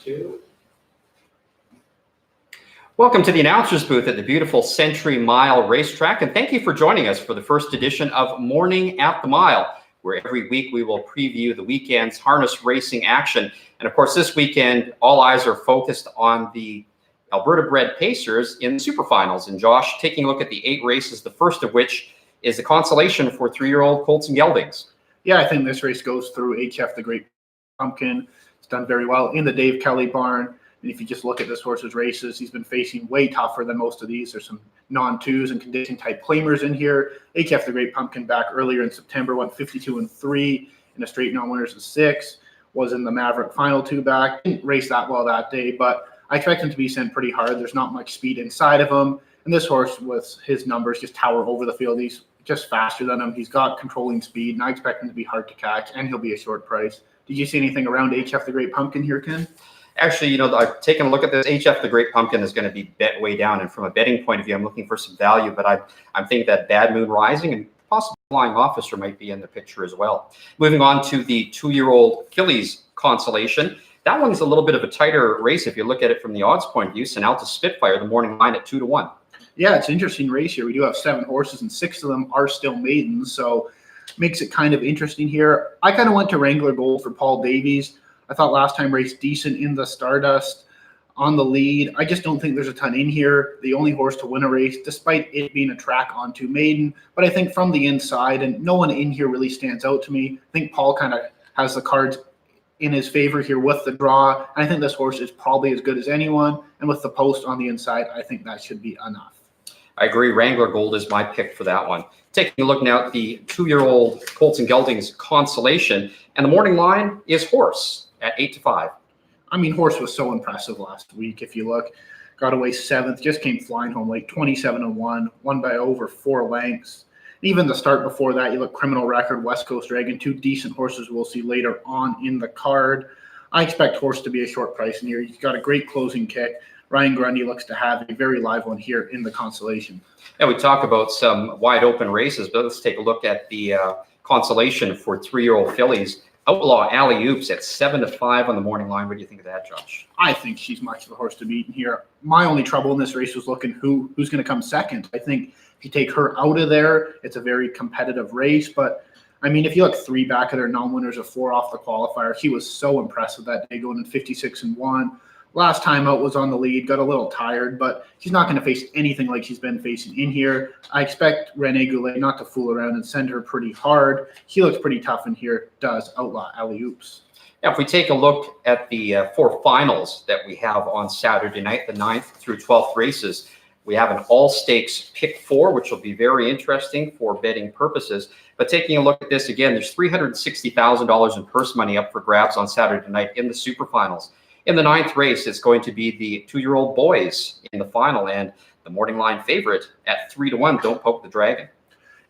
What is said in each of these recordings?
2. Welcome to the announcer's booth at the beautiful Century Mile Racetrack, and thank you for joining us for the first edition of Morning at the Mile, where every week we will preview the weekend's harness racing action. And of course, this weekend, all eyes are focused on the Alberta-bred Pacers in the Super Finals. And Josh, taking a look at the 8 races, the first of which is the consolation for 3-year-old Colts and Geldings. Yeah, I think this race goes through HF the Great Pumpkin. It's done very well in the Dave Kelly barn. And if you just look at this horse's races, he's been facing way tougher than most of these. There's some non-twos and condition-type claimers in here. HF the Great Pumpkin back earlier in September went 52-3 in a straight non-winners of 6. Was in the Maverick Final 2 back. Didn't race that well that day, but I expect him to be sent pretty hard. There's not much speed inside of him. And this horse, with his numbers, just tower over the field. He's just faster than him. He's got controlling speed, and I expect him to be hard to catch, and he'll be a short price. Did you see anything around HF the Great Pumpkin here, Ken? Actually, I've taken a look at this. HF the Great Pumpkin is going to be bet way down, and from a betting point of view, I'm looking for some value, but I'm thinking that Bad Moon Rising and possibly Flying Officer might be in the picture as well. Moving on to the 2-year-old fillies consolation. That one's a little bit of a tighter race if you look at it from the odds point of view. Sonalta Spitfire, the morning line at 2-1. Yeah, it's an interesting race here. We do have 7 horses, and 6 of them are still maidens, so makes it kind of interesting here. I kind of went to Wrangler Gold for Paul Davies. I thought last time raced decent in the Stardust on the lead. I just don't think there's a ton in here. The only horse to win a race, despite it being a track onto maiden. But I think from the inside, and no one in here really stands out to me. I think Paul kind of has the cards in his favor here with the draw. And I think this horse is probably as good as anyone. And with the post on the inside, I think that should be enough. I agree. Wrangler Gold is my pick for that one. Taking a look now at the 2-year-old Colts and Geldings consolation. And the morning line is Horse at 8-5. I mean, Horse was so impressive last week. If you look, got away 7th, just came flying home late, 27-1, won by over 4 lengths. Even the start before that, you look, Criminal Record, West Coast Dragon, 2 decent horses we'll see later on in the card. I expect Horse to be a short price in here. He's got a great closing kick. Ryan Grundy looks to have a very live one here in the consolation. And we talk about some wide open races, but let's take a look at the consolation for 3-year-old fillies. Outlaw Alley Oops at 7-5 on the morning line. What do you think of that, Josh? I think she's much of the horse to beat in here. My only trouble in this race was looking who's going to come second. I think if you take her out of there, it's a very competitive race. But, I mean, if you look 3 back of their non-winners of 4 off the qualifier, he was so impressive that day, going in 56-1. Last time out was on the lead, got a little tired, but he's not going to face anything like she's been facing in here. I expect Rene Goulet not to fool around and send her pretty hard. He looks pretty tough in here, does Outlaw Alley Oops. Now, if we take a look at the 4 finals that we have on Saturday night, the 9th through 12th races, we have an all-stakes pick 4, which will be very interesting for betting purposes. But taking a look at this again, there's $360,000 in purse money up for grabs on Saturday night in the Super Finals. In the 9th race, it's going to be the 2-year-old boys in the final, and the morning line favorite at 3-1, Don't Poke the Dragon.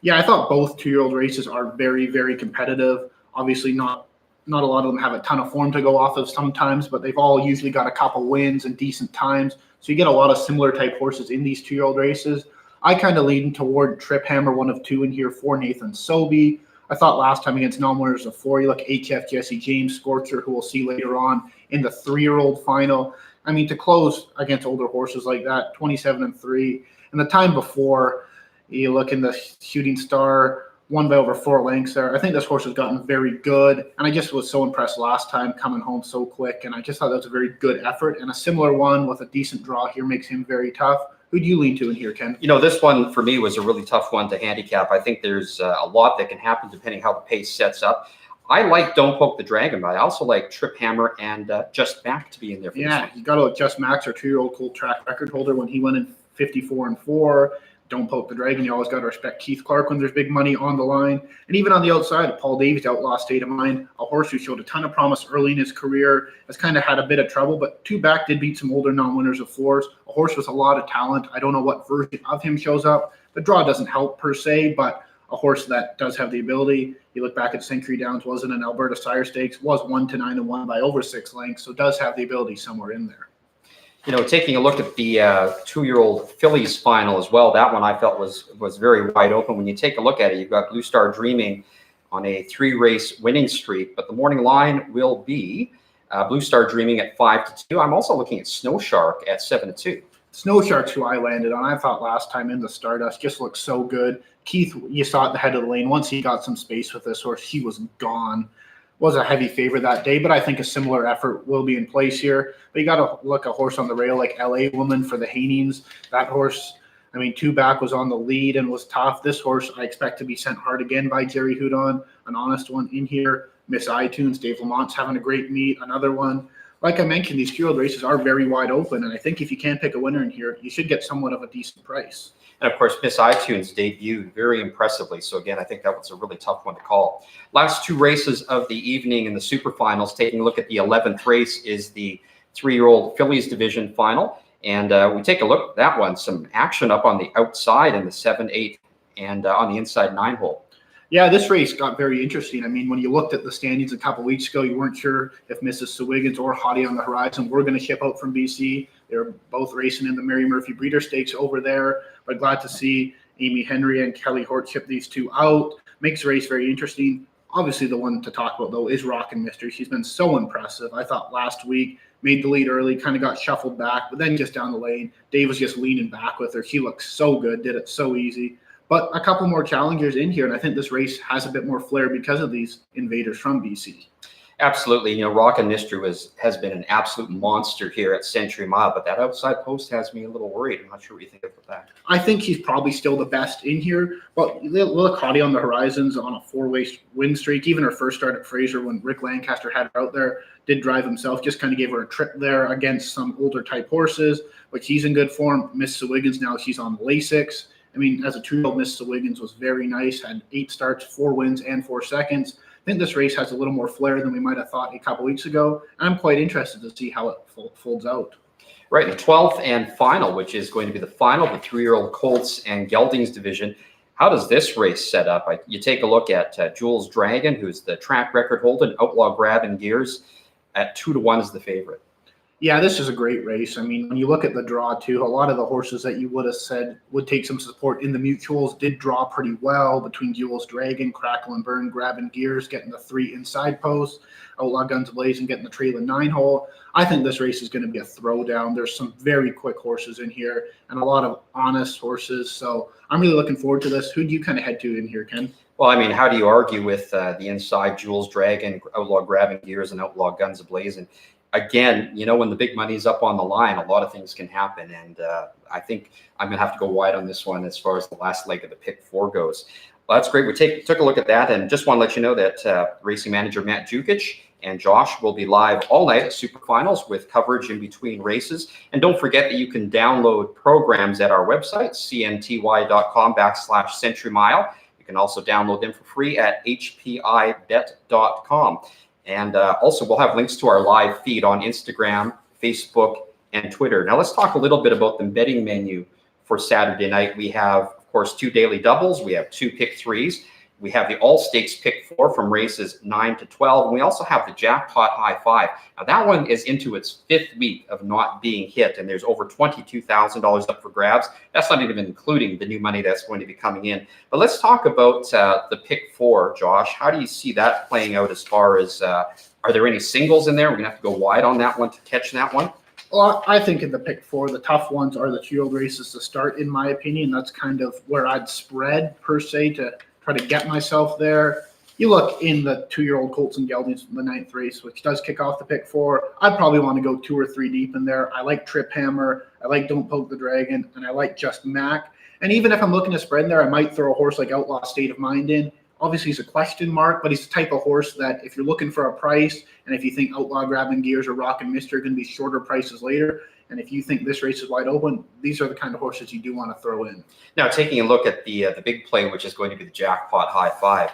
Yeah, I thought both 2-year-old races are very, very competitive. Obviously, not a lot of them have a ton of form to go off of sometimes, but they've all usually got a couple wins and decent times. So you get a lot of similar type horses in these 2-year-old races. I kind of lean toward Trip Hammer, 1 of 2 in here for Nathan Sobey. I thought last time against non-winners of 4, you look HF Jesse James Scorcher, who we'll see later on in the 3-year-old final. I mean, to close against older horses like that, 27-3. And the time before, you look in the Shooting Star, won by over 4 lengths there. I think this horse has gotten very good. And I just was so impressed last time, coming home so quick. And I just thought that was a very good effort. And a similar one with a decent draw here makes him very tough. Who do you lean to in here, Ken? This one for me was a really tough one to handicap. I think there's a lot that can happen depending how the pace sets up. I like Don't Poke the Dragon, but I also like Trip Hammer and Just Mac to be in there for this one. You got to look Just Mac's our 2-year-old Colt track record holder when he went in 54-4. Don't Poke the Dragon. You always got to respect Keith Clark when there's big money on the line. And even on the outside, Paul Davies, Outlaw State of Mind, a horse who showed a ton of promise early in his career, has kind of had a bit of trouble, but 2 back did beat some older non-winners of 4s. A horse with a lot of talent. I don't know what version of him shows up. The draw doesn't help per se, but a horse that does have the ability. You look back at Century Downs, wasn't an Alberta Sire Stakes, was 1-9-1 by over 6 lengths, so does have the ability somewhere in there. Taking a look at the 2-year-old fillies final as well, that one I felt was very wide open. When you take a look at it, you've got Blue Star Dreaming on a 3-race winning streak, but the morning line will be Blue Star Dreaming at 5-2. I'm also looking at Snow Shark at 7-2. Snow Shark's who I landed on. I thought last time in the Stardust just looked so good. Keith, you saw at the head of the lane. Once he got some space with this horse, he was gone. Was a heavy favorite that day, but I think a similar effort will be in place here. But you got to look a horse on the rail like LA Woman for the Haney's. That horse, I mean, two back was on the lead and was tough. This horse I expect to be sent hard again by Jerry Houdon. An honest one in here. Miss iTunes, Dave Lamont's having a great meet. Another one. Like I mentioned, these two-year-old races are very wide open, and I think if you can pick a winner in here, you should get somewhat of a decent price. And of course, Miss iTunes debuted very impressively. So again, I think that was a really tough one to call. Last two races of the evening in the super finals, taking a look at the 11th race is the 3-year-old fillies division final. And we take a look at that one, some action up on the outside in the 7, 8, and on the inside 9 hole. Yeah, this race got very interesting. I mean, when you looked at the standings a couple weeks ago, you weren't sure if Mrs. Swiggins or Hottie on the Horizon were going to ship out from BC. They were both racing in the Mary Murphy Breeder Stakes over there. But glad to see Amy Henry and Kelly Hort ship these two out. Makes the race very interesting. Obviously, the one to talk about, though, is Rockin' Mystery. She's been so impressive. I thought last week made the lead early, kind of got shuffled back, but then just down the lane, Dave was just leaning back with her. She looked so good, did it so easy. But a couple more challengers in here, and I think this race has a bit more flair because of these invaders from BC. Absolutely. You know, Rockin' Mystery has been an absolute monster here at Century Mile, but that outside post has me a little worried. I'm not sure what you think about that. I think he's probably still the best in here, but look, Hottie on the Horizons on a 4-way win streak. Even her first start at Fraser when Rick Lancaster had her out there, did drive himself, just kind of gave her a trip there against some older type horses, but she's in good form. Miss Wiggins now, she's on Lasix. I mean, as a 2-year-old, Miss Wiggins was very nice, had 8 starts, 4 wins, and 4 seconds. I think this race has a little more flair than we might have thought a couple weeks ago, and I'm quite interested to see how it folds out. Right, the 12th and final, which is going to be the final of the 3-year-old Colts and Geldings division. How does this race set up? You take a look at Jules Dragon, who's the track record holder, Outlaw Grab and Gears, at 2-1 is the favorite. Yeah, this is a great race. I mean, when you look at the draw, too, a lot of the horses that you would have said would take some support in the mutuals did draw pretty well between Jules Dragon, Crackle and Burn, Grabbing Gears, getting the 3 inside posts, Outlaw Guns Blazing, getting the trail and 9 hole. I think this race is going to be a throwdown. There's some very quick horses in here and a lot of honest horses. So I'm really looking forward to this. Who do you kind of head to in here, Ken? Well, I mean, how do you argue with the inside Jules Dragon, Outlaw Grabbing Gears, and Outlaw Guns Blazing? Again, you know, when the big money's up on the line, a lot of things can happen. And I think I'm going to have to go wide on this one as far as the last leg of the pick 4 goes. Well, that's great. We took a look at that, and just want to let you know that racing manager Matt Jukic and Josh will be live all night at Super Finals with coverage in between races. And don't forget that you can download programs at our website, cnty.com/Century Mile. You can also download them for free at hpibet.com. And also, we'll have links to our live feed on Instagram, Facebook, and Twitter. Now, let's talk a little bit about the betting menu for Saturday night. We have, of course, 2 daily doubles. We have 2 pick 3s. We have the all-stakes pick 4 from races 9 to 12. And we also have the jackpot high 5. Now, that one is into its 5th week of not being hit, and there's over $22,000 up for grabs. That's not even including the new money that's going to be coming in. But let's talk about the pick 4, Josh. How do you see that playing out as far as, are there any singles in there? We're going to have to go wide on that one to catch that one. Well, I think in the pick 4, the tough ones are the 2-year-old races to start, in my opinion. That's kind of where I'd spread, per se, to try to get myself there. You look in the 2-year-old Colts and Geldings, the 9th race, which does kick off the pick 4. I'd probably want to go 2 or 3 deep in there. I like Trip Hammer. I like Don't Poke the Dragon. And I like Just Mac. And even if I'm looking to spread in there, I might throw a horse like Outlaw State of Mind in. Obviously, he's a question mark, but he's the type of horse that if you're looking for a price, and if you think Outlaw Grabbing Gears or Rockin' Mystery are going to be shorter prices later, and if you think this race is wide open, these are the kind of horses you do want to throw in. Now, taking a look at the big play, which is going to be the jackpot high 5.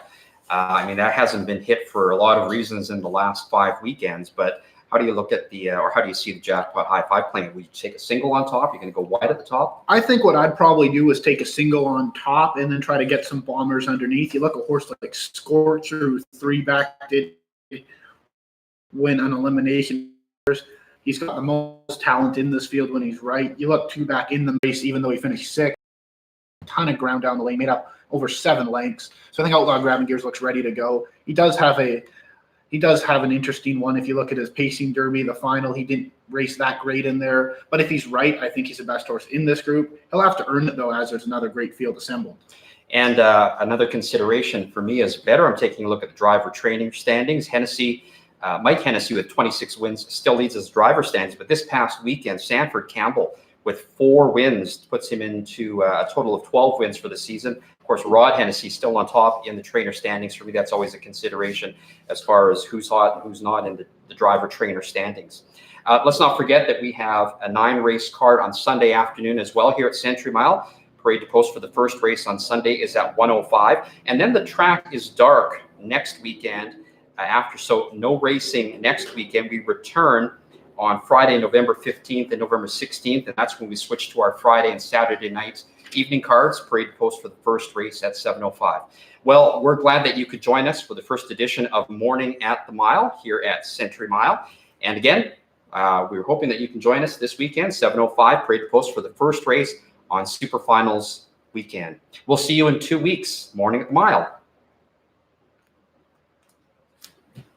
I mean, that hasn't been hit for a lot of reasons in the last 5 weekends, but how do you look at or how do you see the jackpot high 5 playing? Would you take a single on top? You're going to go wide at the top? I think what I'd probably do is take a single on top and then try to get some bombers underneath. You look at a horse like Scorcher, who 3 back did win an elimination. He's got the most talent in this field when he's right. You look 2 back in the race, even though he finished 6th. A ton of ground down the lane, made up over 7 lengths. So I think Outlaw Grabbing Gears looks ready to go. He does have a He does have an interesting one. If you look at his pacing derby, the final, he didn't race that great in there. But if he's right, I think he's the best horse in this group. He'll have to earn it, though, as there's another great field assembled. And another consideration for me as better, I'm taking a look at the driver training standings. Hennessy, Mike Hennessy with 26 wins still leads his driver standings. But this past weekend, Sanford Campbell with 4 wins puts him into a total of 12 wins for the season. Of course, Rod Hennessy still on top in the trainer standings. For me, that's always a consideration as far as who's hot and who's not in the driver trainer standings. Let's not forget that we have a 9-race card on Sunday afternoon as well here at Century Mile. Parade to post for the first race on Sunday is at 1:05. And then the track is dark next weekend so no racing next weekend. We return on Friday, November 15th and November 16th, and that's when we switch to our Friday and Saturday night evening cards. Parade to post for the first race at 7:05. Well, we're glad that you could join us for the first edition of Morning at the Mile here at Century Mile. And again, we're hoping that you can join us this weekend, 7:05, Parade to post for the first race on Super Finals weekend. We'll see you in 2 weeks, Morning at the Mile.